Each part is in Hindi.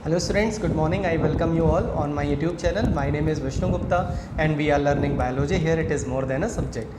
Hello students, good morning. I welcome you all on my YouTube channel. My name is Vishnu Gupta and we are learning biology. Here it is more than a subject.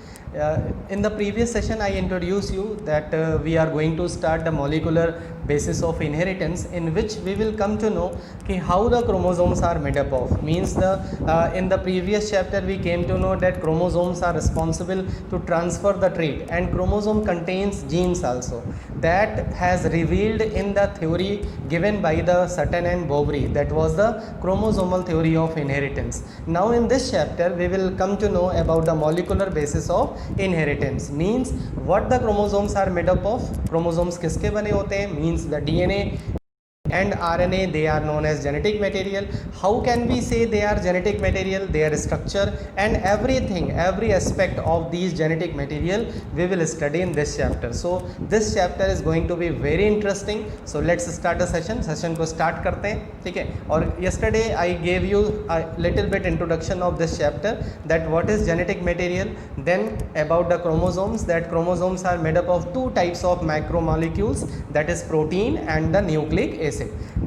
In the previous session I introduced you that we are going to start the molecular basis of inheritance, in which we will come to know how the chromosomes are made up of. Means in the previous chapter we came to know that chromosomes are responsible to transfer the trait, and chromosome contains genes also. That has revealed in the theory given by the Sutton and Boveri, that was the chromosomal theory of inheritance. Now in this chapter we will come to know about the molecular basis of inheritance. Means what the chromosomes are made up of. chromosomes किसके बने होते हैं? Means the DNA and RNA, they are known as genetic material. How can we say they are genetic material? Their structure and everything, every aspect of these genetic material we will study in this chapter. So this chapter is going to be very interesting. So let's start the session को start करते हैं, ठीक है. और yesterday I gave you a little bit introduction of this chapter, that what is genetic material, then about the chromosomes, that chromosomes are made up of two types of macromolecules, that is protein and the nucleic acid.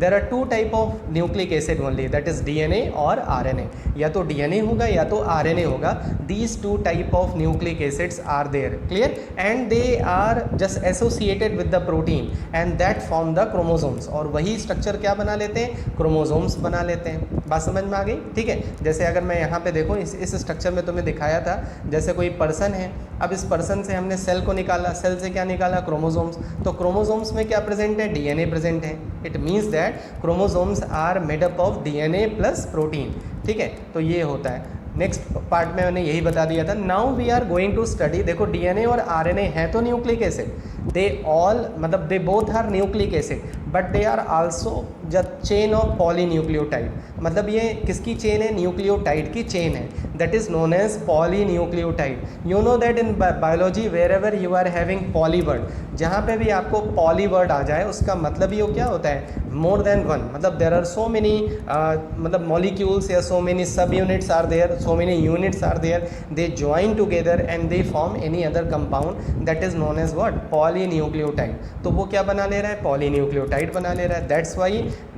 There are two type of nucleic acid only, that is DNA और RNA. या तो DNA होगा या तो RNA होगा. These two type of nucleic acids are there, clear, and they are just associated with the protein and that form the chromosomes. और वही स्ट्रक्चर क्या बना लेते हैं? क्रोमोसोम्स बना लेते हैं. बात समझ में आ गई? ठीक है. जैसे अगर मैं यहाँ पे देखूँ, इस स्ट्रक्चर में तुम्हें दिखाया था, जैसे कोई पर्सन है. अब इस पर्सन से हमने सेल को निकाला, सेल से क्या निकाला? क्रोमोसोम्स. तो क्रोमोसोम्स में क्या प्रेजेंट है? DNA प्रेजेंट है. It means that chromosomes are made up of DNA plus protein. ठीक है, तो ये होता है. नेक्स्ट पार्ट में मैंने यही बता दिया था. Now we are going to study. देखो DNA और RNA है तो न्यूक्लिक एसिड, दे ऑल मतलब they both are nucleic acid, but they are also the chain of polynucleotide. मतलब ये किसकी चेन है? न्यूक्लियोटाइड की चेन है. That is known as polynucleotide. You know that in biology wherever you are having poly word, जहाँ पे भी आपको पॉली वर्ड आ जाए उसका मतलब ये क्या होता है? More than one. मतलब देर आर सो मेनी मतलब मॉलिक्यूल्स या so many sub units are there, so many units are there, they join together and they form any other compound, that is known as what? Polynucleotide. तो वो क्या बना ले रहा है? Polynucleotide बना ले रहा है. That's why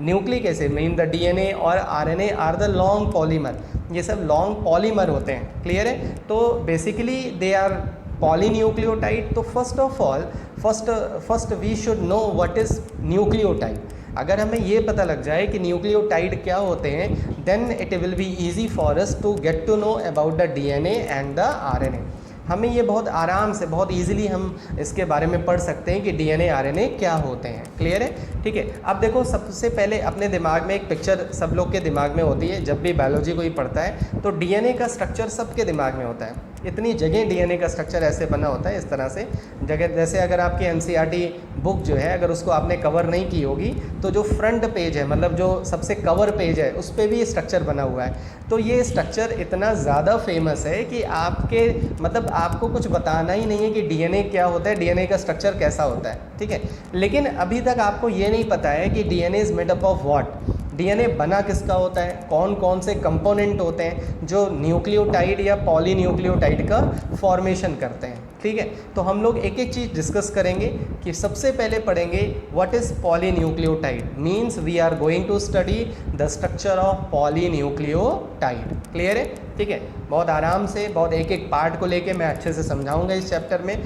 nucleic acid mean the DNA और RNA are the long polymer. ये सब long polymer होते हैं, क्लियर है. तो basically they are polynucleotide. तो first of all, first we should know what is nucleotide. अगर हमें ये पता लग जाए कि न्यूक्लियोटाइड क्या होते हैं, then it will be easy for us to get to know about the DNA and the RNA. हमें ये बहुत आराम से, बहुत इजीली हम इसके बारे में पढ़ सकते हैं कि DNA RNA क्या होते हैं. क्लियर है? ठीक है. अब देखो, सबसे पहले अपने दिमाग में एक पिक्चर सब लोग के दिमाग में होती है जब भी बायोलॉजी कोई पढ़ता है, तो DNA का स्ट्रक्चर सबके दिमाग में होता है. इतनी जगह DNA का स्ट्रक्चर ऐसे बना होता है, इस तरह से जगह. जैसे अगर आपकी NCERT बुक जो है, अगर उसको आपने कवर नहीं की होगी, तो जो फ्रंट पेज है, मतलब जो सबसे कवर पेज है, उस पर भी ये स्ट्रक्चर बना हुआ है. तो ये स्ट्रक्चर इतना ज़्यादा फेमस है कि आपके मतलब आपको कुछ बताना ही नहीं है कि DNA क्या होता है, DNA का स्ट्रक्चर कैसा होता है. ठीक है. लेकिन अभी तक आपको ये नहीं पता है कि DNA is made up of what. DNA बना किसका होता है, कौन कौन से कंपोनेंट होते हैं जो न्यूक्लियोटाइड या पॉलीन्यूक्लियोटाइड का फॉर्मेशन करते हैं. ठीक है. तो हम लोग एक एक चीज़ डिस्कस करेंगे. कि सबसे पहले पढ़ेंगे what is polynucleotide. Means we are going to study the structure of polynucleotide. Clear है? ठीक है. बहुत आराम से, बहुत एक एक पार्ट को लेके मैं अच्छे से समझाऊंगा इस चैप्टर में.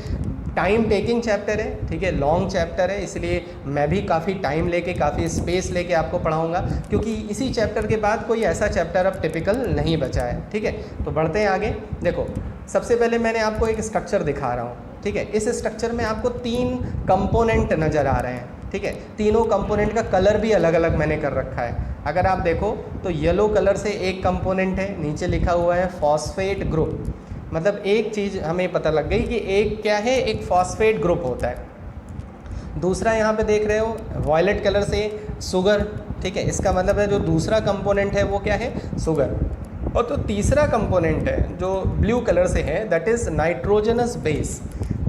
टाइम टेकिंग चैप्टर है, ठीक है, लॉन्ग चैप्टर है, इसलिए मैं भी काफ़ी टाइम लेके, काफ़ी स्पेस लेके आपको पढ़ाऊंगा, क्योंकि इसी चैप्टर के बाद कोई ऐसा चैप्टर अब टिपिकल नहीं बचा है. ठीक है. तो बढ़ते हैं आगे. देखो, सबसे पहले मैंने आपको एक स्ट्रक्चर दिखा रहा हूँ. ठीक है. इस स्ट्रक्चर में आपको 3 कंपोनेंट नज़र आ रहे हैं. ठीक है. तीनों कंपोनेंट का कलर भी अलग अलग मैंने कर रखा है. अगर आप देखो तो येलो कलर से एक कंपोनेंट है, नीचे लिखा हुआ है फॉस्फेट ग्रुप. मतलब एक चीज़ हमें पता लग गई कि एक क्या है, एक फॉस्फेट ग्रुप होता है. दूसरा यहाँ पे देख रहे हो वॉयलेट कलर से शुगर. ठीक है. इसका मतलब है जो दूसरा कंपोनेंट है वो क्या है? शुगर. और तो तीसरा कंपोनेंट है जो ब्लू कलर से है, दैट इज़ नाइट्रोजनस बेस.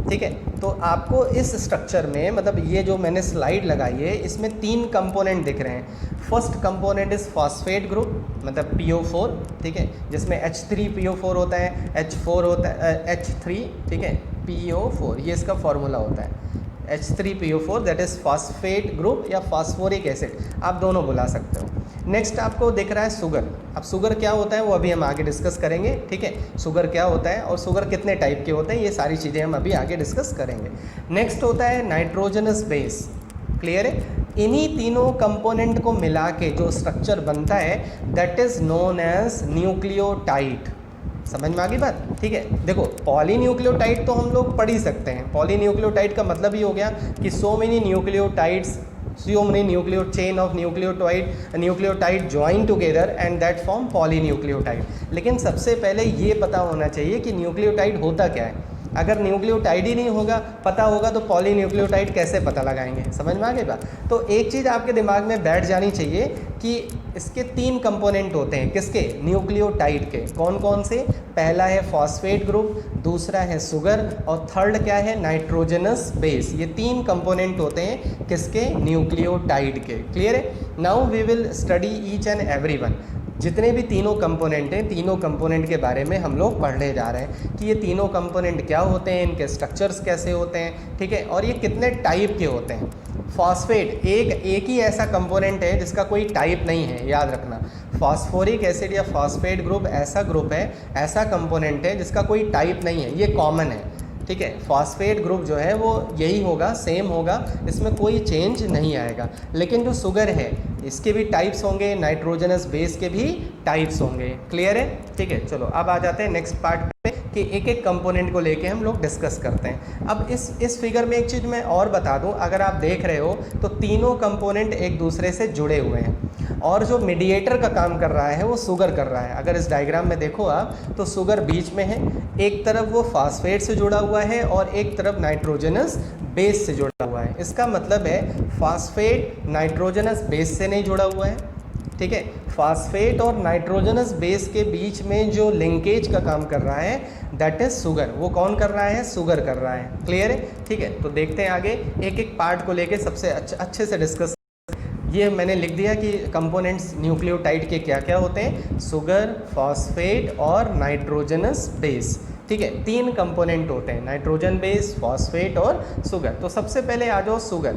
ठीक है. तो आपको इस स्ट्रक्चर में, मतलब ये जो मैंने स्लाइड लगाई है, इसमें 3 कंपोनेंट दिख रहे हैं. First component is phosphate group, मतलब PO4. ठीक है. जिसमें H3PO4 होता है, H4 होता है, H3. ठीक है. PO4 ये इसका फॉर्मूला होता है. H3PO4 that is phosphate group या फॉस्फोरिक एसिड, आप दोनों बुला सकते हो। नेक्स्ट आपको दिख रहा है शुगर। अब शुगर क्या होता है वो अभी हम आगे डिस्कस करेंगे, ठीक है। शुगर क्या होता है और शुगर कितने टाइप के होते हैं, ये सारी चीज़ें हम अभी आगे डिस्कस करेंगे। नेक्स्ट होता है नाइट्रोजनस बेस, क्लियर है। इन्हीं तीनों कंपोनेंट को मिला के जो स्ट्रक्चर बनता है that is known as nucleotide. समझ में आ गई बात, ठीक है। देखो पॉलीन्यूक्लियोटाइड तो हम लोग पढ़ ही सकते हैं। पॉलीन्यूक्लियोटाइड का मतलब ये हो गया कि so many nucleotides, so many nucleo chain of nucleotide join together and that form polynucleotide। लेकिन सबसे पहले ये पता होना चाहिए कि न्यूक्लियोटाइड होता क्या है। अगर न्यूक्लियोटाइड ही नहीं होगा पता होगा तो पॉलीन्यूक्लियोटाइड कैसे पता लगाएंगे, समझ में आ गई बात। तो एक चीज़ आपके दिमाग में बैठ जानी चाहिए कि इसके 3 कंपोनेंट होते हैं, किसके, न्यूक्लियोटाइड के। कौन कौन से, पहला है फॉस्फेट ग्रुप, दूसरा है शुगर और थर्ड क्या है, नाइट्रोजनस बेस। ये 3 कंपोनेंट होते हैं किसके, न्यूक्लियोटाइड के। क्लियर है। Now we will study each and every one. जितने भी तीनों कंपोनेंट हैं, तीनों कंपोनेंट के बारे में हम लोग पढ़ने जा रहे हैं कि ये तीनों कंपोनेंट क्या होते हैं, इनके स्ट्रक्चर्स कैसे होते हैं, ठीक है, और ये कितने टाइप के होते हैं। फॉस्फेट एक ही ऐसा कंपोनेंट है जिसका कोई टाइप नहीं है, याद रखना। फॉस्फोरिक एसिड या फॉस्फेट ग्रुप ऐसा ग्रुप है, ऐसा कंपोनेंट है जिसका कोई टाइप नहीं है, ये कॉमन है, ठीक है। फॉस्फेट ग्रुप जो है वो यही होगा, सेम होगा, इसमें कोई चेंज नहीं आएगा। लेकिन जो शुगर है इसके भी टाइप्स होंगे, नाइट्रोजनस बेस के भी टाइप्स होंगे। क्लियर है, ठीक है। चलो अब आ जाते हैं नेक्स्ट पार्ट पे कि एक एक कंपोनेंट को लेके हम लोग डिस्कस करते हैं। अब इस फिगर में एक चीज़ मैं और बता दूं, अगर आप देख रहे हो तो तीनों कंपोनेंट एक दूसरे से जुड़े हुए हैं और जो मीडिएटर का काम कर रहा है वो शुगर कर रहा है। अगर इस डायग्राम में देखो आप तो शुगर बीच में है, एक तरफ वो फास्फेट से जुड़ा हुआ है और एक तरफ नाइट्रोजनस बेस से जुड़ा हुआ है। इसका मतलब है फास्फेट नाइट्रोजनस बेस से नहीं जुड़ा हुआ है, ठीक है। फास्फेट और नाइट्रोजनस बेस के बीच में जो लिंकेज का काम कर रहा है दैट इज शुगर। वो कौन कर रहा है, शुगर कर रहा है। क्लियर है, ठीक है। तो देखते हैं आगे एक एक पार्ट को लेके सबसे अच्छे से डिस्कस। ये मैंने लिख दिया कि कंपोनेंट्स न्यूक्लियोटाइड के क्या क्या होते हैं, शुगर, फॉस्फेट और नाइट्रोजनस बेस, ठीक है। 3 कंपोनेंट होते हैं, नाइट्रोजन बेस, फॉस्फेट और शुगर। तो सबसे पहले आ जाओ शुगर।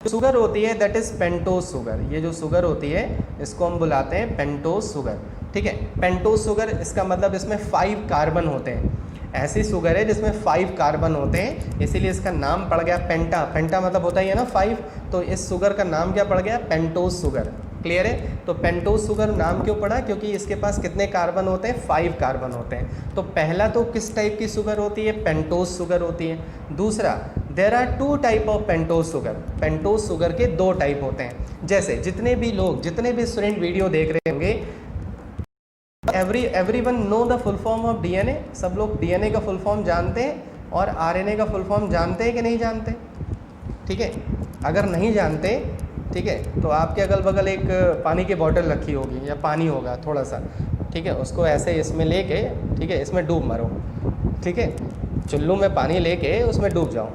शुगर होती है दैट इज़ पेंटोज शुगर। ये जो शुगर होती है इसको हम बुलाते हैं पेंटोज शुगर, ठीक है। पेंटोज शुगर इसका मतलब इसमें 5 कार्बन होते हैं। ऐसी शुगर है जिसमें 5 कार्बन होते हैं, इसीलिए इसका नाम पड़ गया पेंटा। पेंटा मतलब होता ही है ना 5, तो इस शुगर का नाम क्या पड़ गया, पेंटोज शुगर। क्लियर है। तो पेंटोज शुगर नाम क्यों पड़ा, क्योंकि इसके पास कितने कार्बन होते हैं, 5 कार्बन होते हैं। तो पहला तो किस टाइप की शुगर होती है, पेंटोज शुगर होती है। दूसरा, there are 2 type of pentose sugar. Pentose sugar के 2 टाइप होते हैं। जैसे जितने भी स्टूडेंट वीडियो देख रहे होंगे, everyone know the full form of DNA. सब लोग डीएनए का फुल फॉर्म जानते हैं और आरएनए का फुल फॉर्म जानते हैं कि नहीं जानते, ठीक है। अगर नहीं जानते, ठीक है, तो आपके अगल बगल एक पानी की बोतल रखी होगी या पानी होगा थोड़ा सा, ठीक है, उसको ऐसे इसमें लेके, ठीक है, इसमें डूब मारो, ठीक है, चुल्लू में पानी लेके उसमें डूब जाओ,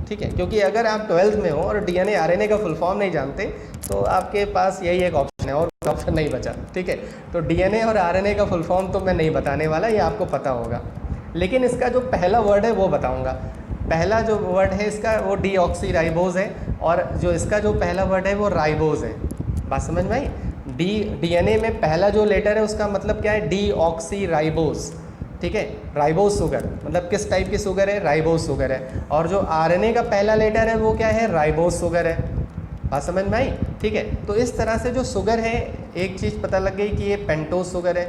ठीक है। क्योंकि अगर आप 12th में हो और डीएनए आरएनए का फुल फॉर्म नहीं जानते तो आपके पास यही एक ऑप्शन है और ऑप्शन नहीं बचा, ठीक है। तो डीएनए और आरएनए का फुल फॉर्म तो मैं नहीं बताने वाला, ये आपको पता होगा। लेकिन इसका जो पहला वर्ड है वो बताऊंगा। पहला जो वर्ड है इसका वो डीऑक्सीराइबोज है और जो इसका जो पहला वर्ड है वो राइबोज है। बात समझ में आई। डीएनए में पहला जो लेटर है उसका मतलब क्या है, डीऑक्सीराइबोज, ठीक है। राइबोज शुगर मतलब किस टाइप की शुगर है, राइबोज शुगर है। और जो आरएनए का पहला लेटर है वो क्या है, राइबोज शुगर है। बात समझ में आई, ठीक है। तो इस तरह से जो शुगर है, एक चीज़ पता लग गई कि ये पेंटोज शुगर है।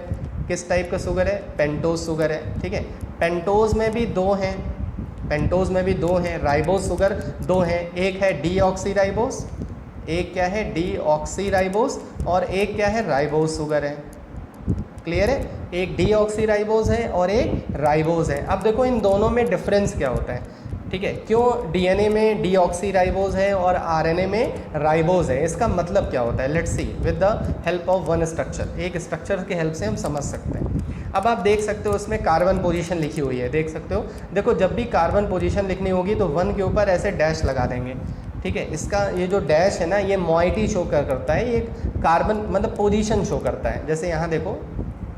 किस टाइप का शुगर है, पेंटोज शुगर है, ठीक है। पेंटोज में भी 2 हैं, पेंटोज में भी 2 हैं, राइबोज शुगर 2 हैं। एक है डीऑक्सीराइबोज, एक क्या है, डीऑक्सीराइबोज, और एक क्या है, राइबोज शुगर है। क्लियर है। एक डीऑक्सीराइबोज है और एक राइबोज है। अब देखो इन दोनों में डिफरेंस क्या होता है, ठीक है। क्यों डीएनए में डीऑक्सीराइबोज है और आरएनए में राइबोज है, इसका मतलब क्या होता है, let's see with the help of one structure. एक स्ट्रक्चर के हेल्प से हम समझ सकते हैं। अब आप देख सकते हो इसमें कार्बन पोजीशन लिखी हुई है, देख सकते हो। देखो जब भी कार्बन पोजीशन लिखनी होगी तो 1 के ऊपर ऐसे डैश लगा देंगे, ठीक है। इसका ये जो डैश है ना, ये मोइटी शो करता है, ये कार्बन मतलब पोजीशन शो करता है। जैसे यहाँ देखो,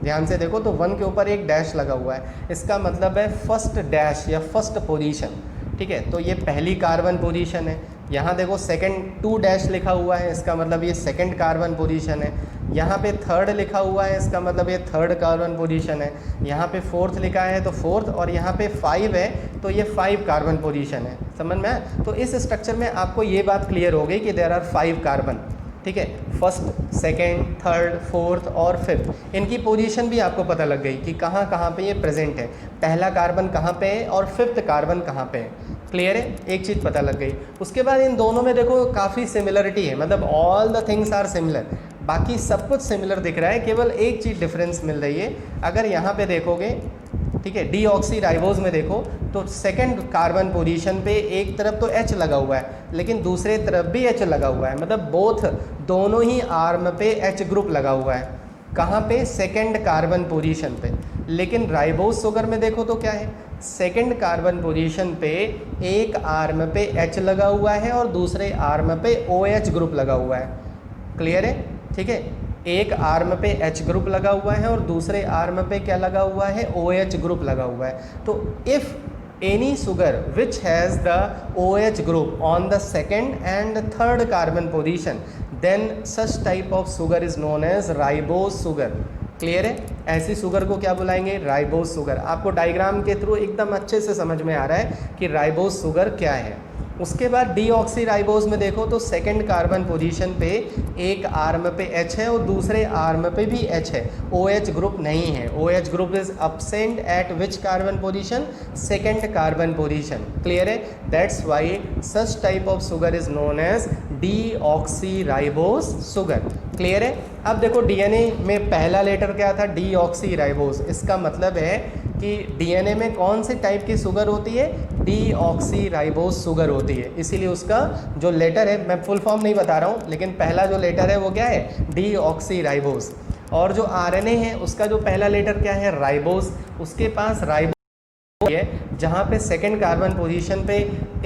ध्यान से देखो तो 1 के ऊपर एक डैश लगा हुआ है, इसका मतलब है फर्स्ट डैश या फर्स्ट पोजीशन, ठीक है, तो ये पहली कार्बन पोजीशन है। यहाँ देखो सेकंड 2 डैश लिखा हुआ है, इसका मतलब ये सेकंड कार्बन पोजीशन है। यहाँ पे थर्ड लिखा हुआ है, इसका मतलब ये थर्ड कार्बन पोजीशन है। यहाँ पे फोर्थ लिखा है तो फोर्थ, और यहाँ पे 5 है तो ये 5 कार्बन पोजीशन है। समझ में आया? तो इस स्ट्रक्चर में आपको ये बात क्लियर हो गई कि देयर आर 5 कार्बन। ठीक है, फर्स्ट, सेकेंड, थर्ड, फोर्थ और फिफ्थ, इनकी पोजीशन भी आपको पता लग गई कि कहाँ कहाँ पे ये प्रेजेंट है, पहला कार्बन कहाँ पे है और फिफ्थ कार्बन कहाँ पे है। क्लियर है? एक चीज़ पता लग गई। उसके बाद इन दोनों में देखो काफ़ी सिमिलरिटी है, मतलब all the things are similar, बाकी सब कुछ सिमिलर दिख रहा है, केवल एक चीज़ डिफरेंस मिल रही है। अगर यहाँ पे देखोगे, ठीक है, डीऑक्सीराइबोज में देखो तो सेकंड कार्बन पोजीशन पे एक तरफ तो H लगा हुआ है लेकिन दूसरे तरफ भी H लगा हुआ है, मतलब बोथ दोनों ही आर्म पे H ग्रुप लगा हुआ है। कहाँ पे? सेकंड कार्बन पोजीशन पे। लेकिन राइबोज शुगर में देखो तो क्या है, सेकंड कार्बन पोजीशन पे एक आर्म पे H लगा हुआ है और दूसरे आर्म पे OH ग्रुप लगा हुआ है। क्लियर है? ठीक है, एक आर्म पे H ग्रुप लगा हुआ है और दूसरे आर्म पे क्या लगा हुआ है? OH ग्रुप लगा हुआ है। तो if any sugar which has the OH group on the second and third carbon position, then such type of sugar is known as ribose sugar. Clear है? ऐसी शुगर को क्या बुलाएंगे? Ribose sugar. आपको डायग्राम के थ्रू एकदम अच्छे से समझ में आ रहा है कि राइबोज शुगर क्या है। उसके बाद डीऑक्सीराइबोज में देखो तो सेकंड कार्बन पोजीशन पे एक आर्म पे H है और दूसरे आर्म पे भी H है, OH ग्रुप नहीं है। OH group is absent at which carbon position? Second carbon position. Clear है? That's why such type of sugar is known as deoxyribose sugar. Clear है? अब देखो डीएनए में पहला लेटर क्या था? डीऑक्सीराइबोज। इसका मतलब है कि डीएनए में कौन से टाइप की शुगर होती है? डीऑक्सीराइबोज शुगर होती है। इसीलिए उसका जो लेटर है, मैं फुल फॉर्म नहीं बता रहा हूँ, लेकिन पहला जो लेटर है वो क्या है? डीऑक्सीराइबोज। और जो आरएनए है उसका जो पहला लेटर क्या है? राइबोज। उसके पास राइबोज है जहाँ पे सेकंड कार्बन पोजीशन पे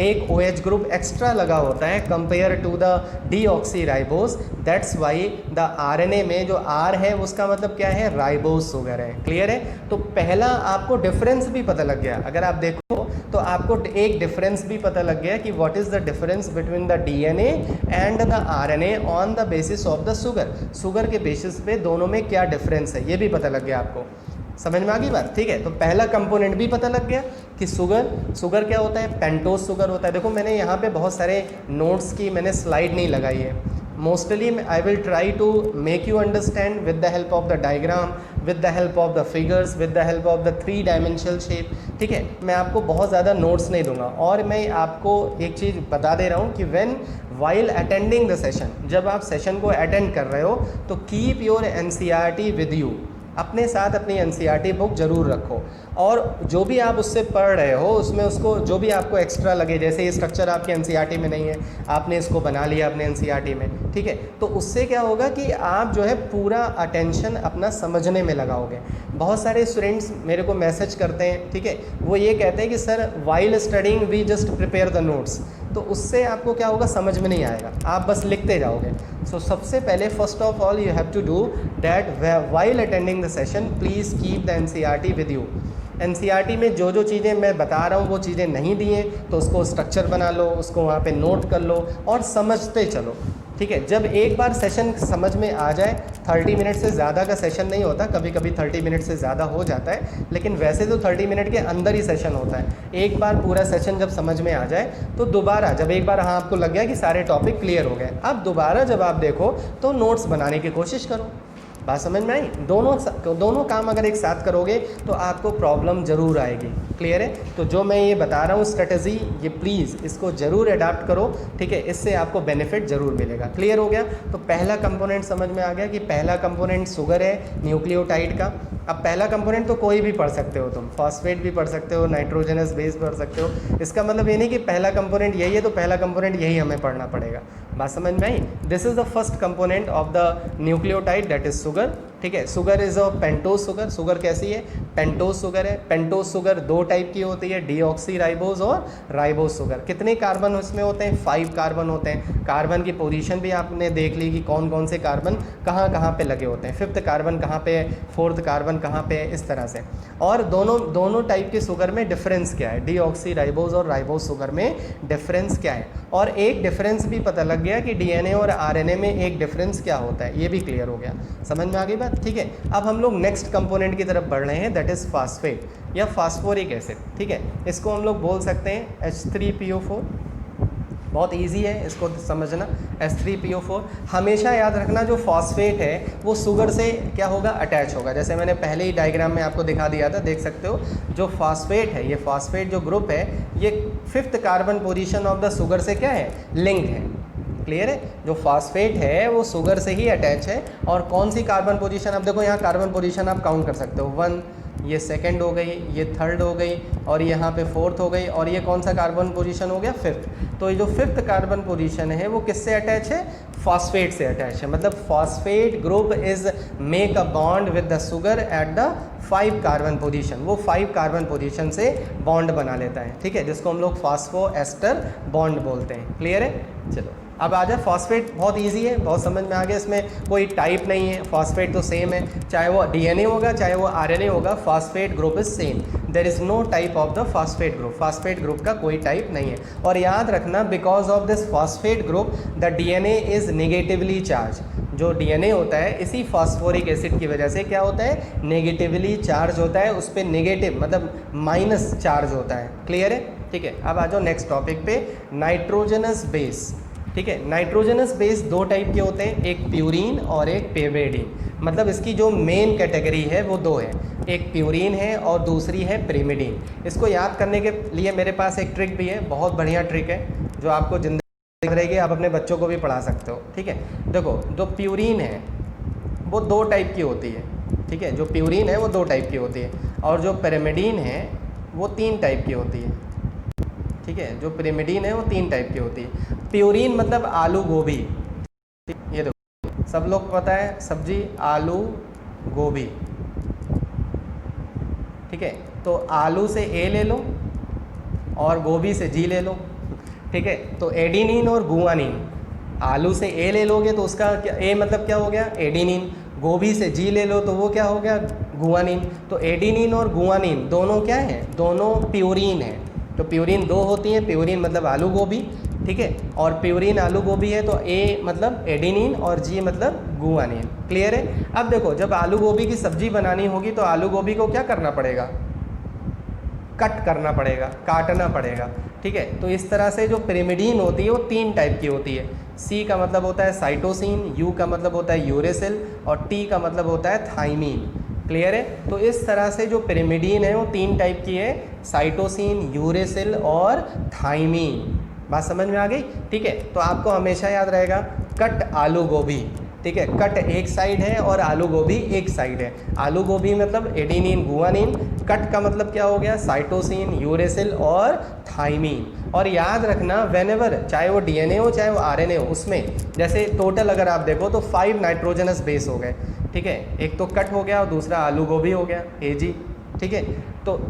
एक OH ग्रुप एक्स्ट्रा लगा होता है compare to the deoxyribose. That's why the RNA में जो R है उसका मतलब क्या है? राइबोज शुगर है। क्लियर है? तो पहला आपको डिफरेंस भी पता लग गया। अगर आप देखो तो आपको एक डिफरेंस भी पता लग गया कि what is the difference between the DNA and the RNA on the basis of the sugar. Sugar के बेसिस पे दोनों में क्या डिफरेंस है ये भी पता लग गया आपको। समझ में आ गई बात? ठीक है, तो पहला कंपोनेंट भी पता लग गया कि शुगर क्या होता है? पेंटोज शुगर होता है। देखो मैंने यहाँ पे बहुत सारे नोट्स की मैंने स्लाइड नहीं लगाई है। Mostly I will try to make you understand with the help of the diagram, with the help of the figures, with the help of the 3 dimensional shape. ठीक है, मैं आपको बहुत ज़्यादा नोट्स नहीं दूंगा। और मैं आपको एक चीज़ बता दे रहा हूँ कि when while attending the session, जब आप सेशन को अटेंड कर रहे हो तो keep your NCERT with you. अपने साथ अपनी एनसीईआरटी बुक ज़रूर रखो और जो भी आप उससे पढ़ रहे हो उसमें उसको जो भी आपको एक्स्ट्रा लगे, जैसे ये स्ट्रक्चर आपके एनसीईआरटी में नहीं है, आपने इसको बना लिया अपने एनसीईआरटी में, ठीक है, तो उससे क्या होगा कि आप जो है पूरा अटेंशन अपना समझने में लगाओगे। बहुत सारे स्टूडेंट्स मेरे को मैसेज करते हैं, ठीक है, वो ये कहते हैं कि sir while studying we just prepare the notes, तो उससे आपको क्या होगा? समझ में नहीं आएगा, आप बस लिखते जाओगे। सो सबसे पहले first of all you have to do that while attending the session please keep the NCERT with you. NCERT में जो जो चीज़ें मैं बता रहा हूँ वो चीज़ें नहीं दी हैं तो उसको स्ट्रक्चर बना लो, उसको वहाँ पे नोट कर लो और समझते चलो। ठीक है, जब एक बार सेशन समझ में आ जाए, 30 मिनट से ज़्यादा का सेशन नहीं होता, कभी कभी 30 मिनट से ज़्यादा हो जाता है, लेकिन वैसे तो 30 मिनट के अंदर ही सेशन होता है। एक बार पूरा सेशन जब समझ में आ जाए तो दोबारा, जब एक बार हाँ आपको लग गया कि सारे टॉपिक क्लियर हो गए, अब दोबारा जब आप देखो तो नोट्स बनाने की कोशिश करो। बात समझ में आई? दोनों काम अगर एक साथ करोगे तो आपको प्रॉब्लम ज़रूर आएगी। क्लियर है? तो जो मैं ये बता रहा हूँ स्ट्रेटजी, ये प्लीज़ इसको ज़रूर अडाप्ट करो, ठीक है, इससे आपको बेनिफिट ज़रूर मिलेगा। क्लियर हो गया? तो पहला कंपोनेंट समझ में आ गया कि पहला कंपोनेंट शुगर है न्यूक्लियोटाइड का। अब पहला कंपोनेंट तो कोई भी पढ़ सकते हो, तुम फॉस्फेट भी पढ़ सकते हो, नाइट्रोजनस बेस पढ़ सकते हो। इसका मतलब ये नहीं कि पहला कंपोनेंट यही है तो पहला कंपोनेंट यही हमें पढ़ना पड़ेगा। बात समझ में आई? This is the first component of the nucleotide that is sugar. ठीक है। Sugar is a pentose sugar, sugar कैसी है, पेंटोज शुगर है। पेंटोज शुगर दो टाइप की होती है, डीऑक्सी राइबोज और राइबोज शुगर। कितने कार्बन उसमें होते हैं, 5 कार्बन होते हैं। कार्बन की पोजीशन भी आपने देख ली कि कौन कौन से कार्बन कहाँ कहाँ पे लगे होते हैं, 5th कार्बन कहाँ पे है, 4th कार्बन कहाँ पे है, इस तरह से। और दोनों टाइप के शुगर में डिफरेंस क्या है, डीऑक्सी राइबोज और राइबोज शुगर में डिफरेंस क्या है। और एक डिफरेंस भी पता लग गया कि डीएनए और आरएनए में एक डिफरेंस क्या होता है, ये भी क्लियर हो गया, समझ में आ गई बात। ठीक है, अब हम लोग नेक्स्ट कंपोनेंट की तरफ बढ़ रहे हैं, दैट इज़ फास्फेट या फास्फोरिक एसिड। ठीक है, इसको हम लोग बोल सकते हैं H3PO4। बहुत इजी है इसको समझना, H3PO4। हमेशा याद रखना जो फॉस्फेट है वो शुगर से क्या होगा, अटैच होगा। जैसे मैंने पहले ही डायग्राम में आपको दिखा दिया था, देख सकते हो जो फॉस्फेट है, ये फॉस्फेट जो ग्रुप है ये 5th carbon position of the sugar से क्या है, लिंक्ड है। क्लियर है, जो फॉस्फेट है वो शुगर से ही अटैच है। और कौन सी कार्बन पोजीशन, अब देखो यहाँ कार्बन पोजीशन आप काउंट कर सकते हो, 1, ये 2nd हो गई, ये 3rd हो गई, और यहाँ पे 4th हो गई, और ये कौन सा कार्बन पोजीशन हो गया, 5th। तो ये जो 5th कार्बन पोजीशन है वो किससे अटैच है, फॉस्फेट से अटैच है। मतलब phosphate group is make a bond with the sugar at the 5 carbon position, वो 5 कार्बन पोजीशन से बॉन्ड बना लेता है। ठीक है, जिसको हम लोग फॉस्फो एस्टर बॉन्ड बोलते हैं। क्लियर है, चलो अब आ जाए। फॉस्फेट बहुत इजी है, बहुत समझ में आ गया, इसमें कोई टाइप नहीं है, फॉस्फेट तो सेम है, चाहे वो डीएनए होगा चाहे वो आरएनए होगा, phosphate group is same. There is no type of the phosphate group, phosphate group का कोई टाइप नहीं है। और याद रखना, because of this phosphate group the DNA is negatively charge. जो डीएनए होता है इसी फॉस्फोरिक एसिड की वजह से क्या होता है, नेगेटिवली चार्ज होता है, उस पर नेगेटिव मतलब माइनस चार्ज होता है। क्लियर है, ठीक है। अब आ जाओ नेक्स्ट टॉपिक पे, नाइट्रोजनस बेस। ठीक है, नाइट्रोजनस बेस दो टाइप के होते हैं, एक प्यूरीन और एक पेरिमिडीन। मतलब इसकी जो मेन कैटेगरी है वो दो है, एक प्यूरीन है और दूसरी है पेरिमिडीन। इसको याद करने के लिए मेरे पास एक ट्रिक भी है, बहुत बढ़िया ट्रिक है जो आपको जिंदगी रहेगी, आप अपने बच्चों को भी पढ़ा सकते हो। ठीक है, देखो जो प्यूरीन है वो 2 टाइप की होती है। ठीक है, जो प्यूरीन है वो 2 टाइप की होती है, और जो पेरिमिडीन है वो 3 टाइप की होती है। ठीक है, जो पेरिमिडीन है वो 3 टाइप की होती है। प्यूरीन मतलब आलू गोभी, ये देखो सब लोग पता है सब्जी आलू गोभी। ठीक है, तो आलू से ए ले लो और गोभी से जी ले लो। ठीक है, तो एडिनिन और गुआनिन, आलू से ए ले लोगे तो उसका क्या, ए मतलब क्या हो गया, एडिनिन। गोभी से जी ले लो तो वो क्या हो गया, गुआनिन। तो एडिनिन और गुआनिन दोनों क्या है, दोनों प्यूरीन है। तो प्यूरीन 2 होती हैं, प्यूरीन मतलब आलू गोभी, ठीक है, और प्यूरीन आलू गोभी है तो ए मतलब एडिनिन और जी मतलब गुआनिन। क्लियर है। अब देखो जब आलू गोभी की सब्जी बनानी होगी तो आलू गोभी को क्या करना पड़ेगा, कट करना पड़ेगा, काटना पड़ेगा। ठीक है, तो इस तरह से जो पिरिमिडीन होती है वो 3 टाइप की होती है। सी का मतलब होता है साइटोसिन, यू का मतलब होता है यूरेसिल, और टी का मतलब होता है थाइमीन। क्लियर है। तो इस तरह से जो पिरिमिडीन है वो 3 टाइप की है, साइटोसिन, यूरेसिल और थाइमीन। बात समझ में आ गई। ठीक है, तो आपको हमेशा याद रहेगा कट आलू गोभी। ठीक है, कट एक साइड है और आलू गोभी एक साइड है। आलू गोभी मतलब एडिनिन गुआनिन, कट का मतलब क्या हो गया, साइटोसिन, यूरेसिल और थाइमीन। और याद रखना वेनेवर, चाहे वो डीएनए हो चाहे वो आरएनए हो, उसमें जैसे टोटल अगर आप देखो तो 5 नाइट्रोजनस बेस हो गए। ठीक है, एक तो कट हो गया और दूसरा आलू गोभी हो गया, एजी। ठीक है, तो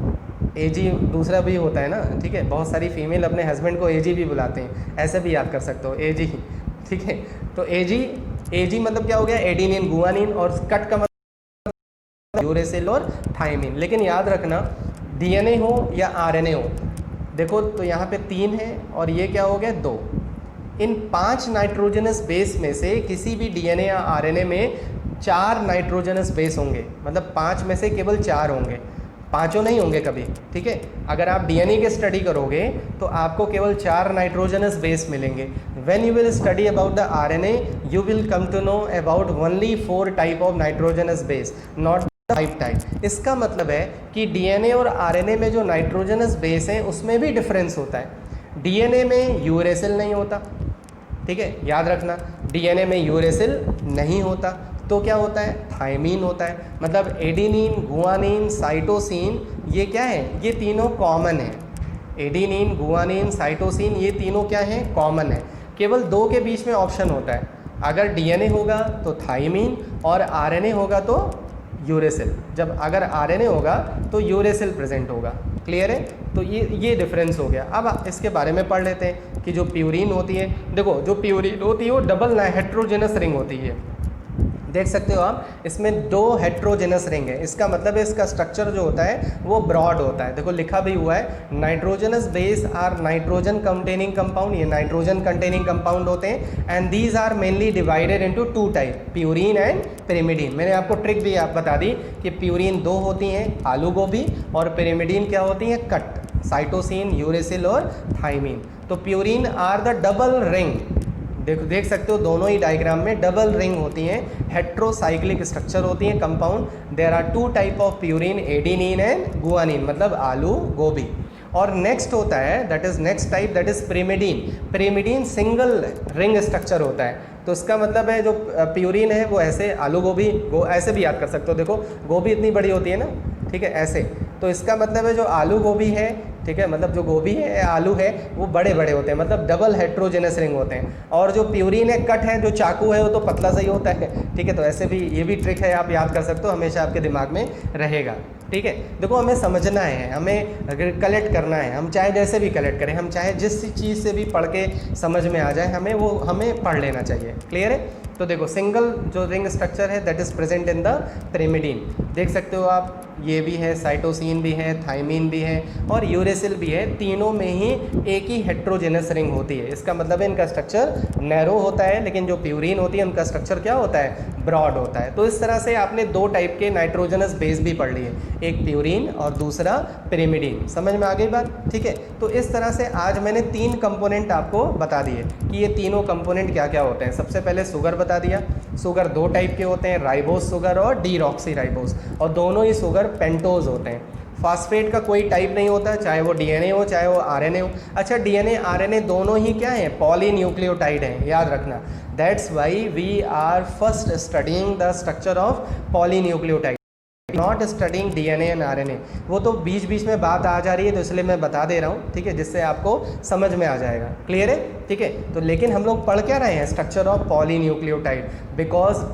एजी दूसरा भी होता है ना। ठीक है, बहुत सारी फीमेल अपने हस्बैंड को एजी भी बुलाते हैं, ऐसे भी याद कर सकते हो, एजी। ठीक है, तो एजी मतलब क्या हो गया, एडिनिन गुआनिन, और कट का मतलब यूरेसिल और थाइमिन। लेकिन याद रखना डीएनए हो या आरएनए हो, देखो तो यहाँ पे 3 है और ये क्या हो गया 2। इन 5 नाइट्रोजनस बेस में से किसी भी डीएनए या आरएनए में 4 नाइट्रोजनस बेस होंगे, मतलब 5 में से केवल 4 होंगे, 5 नहीं होंगे कभी। ठीक है, अगर आप डीएनए की स्टडी करोगे तो आपको केवल 4 नाइट्रोजनस बेस मिलेंगे। When you will study about the RNA you will come to know about only 4 type of nitrogenous base, not 5 type. इसका मतलब है कि डीएनए और आरएनए में जो नाइट्रोजनस बेस हैं उसमें भी डिफरेंस होता है। डीएनए में यूरेसिल नहीं होता। ठीक है, याद रखना डीएनए में यूरेसिल नहीं होता, तो क्या होता है, थाइमीन होता है। मतलब एडिनिन, गुआनिन, साइटोसिन, ये क्या है, ये तीनों कॉमन है। एडिनिन, गुआनिन, साइटोसिन, ये तीनों क्या है, कॉमन है। केवल 2 के बीच में ऑप्शन होता है। अगर डीएनए होगा तो थाइमीन और आरएनए होगा तो यूरेसिल। जब अगर आरएनए होगा तो यूरेसिल प्रेजेंट होगा। क्लियर है? तो ये डिफरेंस हो गया। अब इसके बारे में पढ़ लेते हैं कि जो प्यूरिन होती है, देखो जो प्यूरिन होती है वो डबल हेट्रोजेनस रिंग होती है। देख सकते हो आप, इसमें 2 हेट्रोजेनस रिंग है। इसका मतलब है इसका स्ट्रक्चर जो होता है वो ब्रॉड होता है। देखो लिखा भी हुआ है nitrogenous base are nitrogen containing compound, ये नाइट्रोजन कंटेनिंग कंपाउंड होते हैं। And these are mainly divided into 2 type, purine and pyrimidine. मैंने आपको ट्रिक भी आप बता दी कि प्यूरिन 2 होती हैं, आलू गोभी, और पिरिमिडीन क्या होती हैं, कट, साइटोसिन, यूरेसिल और थाइमीन। तो purine are the double ring, देख सकते हो दोनों ही डायग्राम में डबल रिंग होती हैं, हेट्रोसाइक्लिक स्ट्रक्चर होती हैं compound. There are 2 type of purine, adenine and guanine, मतलब आलू गोभी। और नेक्स्ट होता है that is next type, that is pyrimidine. Pyrimidine single ring structure होता है। तो इसका मतलब है जो प्यूरिन है वो ऐसे, आलू गोभी ऐसे भी याद कर सकते हो, देखो गोभी इतनी बड़ी होती है ना, ठीक है, ऐसे। तो इसका मतलब है जो आलू गोभी है, ठीक है, मतलब जो गोभी है, आलू है, वो बड़े बड़े होते हैं, मतलब डबल हेट्रोजेनस रिंग होते हैं। और जो प्यूरिन है, कट है, जो चाकू है, वो तो पतला सा ही होता है, ठीक है। तो ऐसे भी ये भी ट्रिक है, आप याद कर सकते हो, हमेशा आपके दिमाग में रहेगा, ठीक है। देखो हमें समझना है, हमें अगर कलेक्ट करना है, हम चाहे जैसे भी कलेक्ट करें, हम चाहे जिस चीज़ से भी पढ़ के समझ में आ जाए, हमें पढ़ लेना चाहिए। क्लियर है? तो देखो सिंगल जो रिंग स्ट्रक्चर है that is present in the pyrimidine. देख सकते हो आप, ये भी है, साइटोसिन भी है, थाइमीन भी है और यूरेसिल भी है। तीनों में ही एक ही हेट्रोजेनस रिंग होती है। इसका मतलब है इनका स्ट्रक्चर नैरो होता है, लेकिन जो प्यूरिन होती है उनका स्ट्रक्चर क्या होता है, ब्रॉड होता है। तो इस तरह से आपने 2 टाइप के नाइट्रोजनस बेस भी पढ़ लिए, एक प्यूरिन और दूसरा पिरिमिडीन। समझ में आ गई बात? ठीक है। तो इस तरह से आज मैंने 3 कंपोनेंट आपको बता दिए कि ये तीनों कंपोनेंट क्या क्या होते हैं। सबसे पहले शुगर बता दिया, शुगर 2 टाइप के होते हैं, राइबोस शुगर और डीऑक्सी राइबोस, और दोनों ही शुगर पेंटोज होते हैं। फास्फेट का कोई टाइप नहीं होता, चाहे वो डीएनए हो चाहे वो आरएनए हो। अच्छा, डीएनए आरएनए दोनों ही क्या है, पॉलीन्यूक्लियोटाइड हैं, याद रखना। That's why we are first studying the structure of polynucleotide, not studying DNA and RNA. वो तो बीच बीच में बात आ जा रही है, तो इसलिए मैं बता दे रहा हूँ, ठीक है, जिससे आपको समझ में आ जाएगा। क्लियर है? ठीक है। तो लेकिन हम लोग पढ़ क्या रहे हैं, structure of polynucleotide, because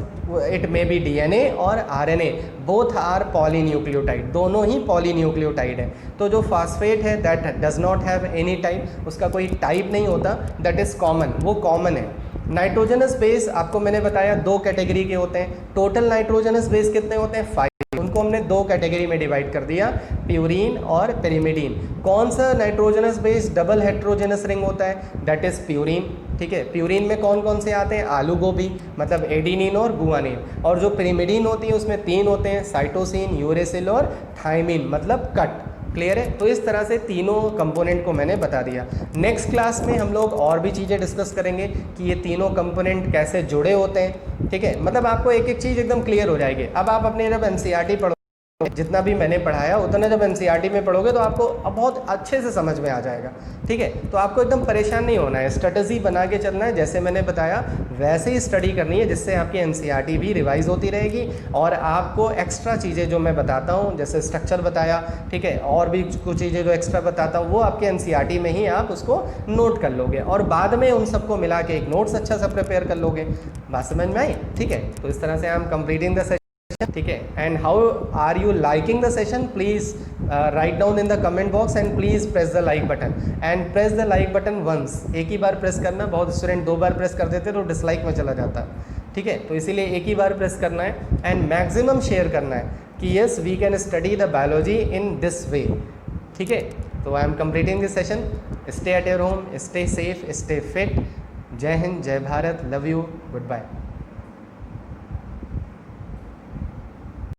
it may be DNA और आरएनए, बोथ आर पॉलीन्यूक्लियोटाइड, दोनों ही पॉलीन्यूक्लियोटाइड है। तो जो फास्फेट है that does not have any type, उसका कोई टाइप नहीं होता, दैट इज़ कॉमन, वो कॉमन है। नाइट्रोजनस बेस आपको मैंने बताया 2 कैटेगरी के होते हैं। टोटल नाइट्रोजनस बेस कितने होते हैं, 5। उनको हमने 2 कैटेगरी में डिवाइड कर दिया, प्यूरिन और पिरिमिडीन। कौन सा नाइट्रोजनस बेस डबल हेट्रोजनस रिंग होता है, दैट इज प्यूरिन। ठीक है। प्यूरिन में कौन कौन से आते हैं, आलू गोभी, मतलब एडिनिन और गुआनिन। और जो पिरिमिडीन होती है उसमें 3 होते हैं, साइटोसिन, यूरेसिल और थाइमीन, मतलब कट। क्लियर है? तो इस तरह से तीनों कंपोनेंट को मैंने बता दिया। नेक्स्ट क्लास में हम लोग और भी चीज़ें डिस्कस करेंगे कि ये तीनों कंपोनेंट कैसे जुड़े होते हैं। ठीक है, मतलब आपको एक एक चीज़ एकदम क्लियर हो जाएगी। अब आप अपने जब एनसीईआरटी पढ़ो, जितना भी मैंने पढ़ाया उतना जब एनसीईआरटी में पढ़ोगे तो आपको अब बहुत अच्छे से समझ में आ जाएगा। ठीक है, तो आपको एकदम परेशान नहीं होना है, स्ट्रेटजी बना के चलना है, जैसे मैंने बताया वैसे ही स्टडी करनी है, जिससे आपकी एनसीईआरटी भी रिवाइज होती रहेगी और आपको एक्स्ट्रा चीज़ें जो मैं बताता हूँ, जैसे स्ट्रक्चर बताया, ठीक है, और भी कुछ चीज़ें जो एक्स्ट्रा बताता हूँ, वो आपके एनसीईआरटी में ही आप उसको नोट कर लोगे और बाद में उन सबको मिला के एक नोट्स अच्छा सा प्रिपेयर कर लोगे। बात समझ में आई? ठीक है, तो इस तरह से I am completing the session. ठीक है, and how are you liking the session, please write down in the comment box and please press the like button and press the like button once. एक ही बार प्रेस करना, बहुत स्टूडेंट 2 बार प्रेस कर देते तो डिसलाइक में चला जाता है। ठीक है, तो इसीलिए एक ही बार प्रेस करना है एंड मैक्सिमम शेयर करना है कि yes we can study the biology in this way. ठीक है, तो I am completing this session. Stay at your home, stay safe, stay fit. जय हिंद, जय Bharat, love you, good bye.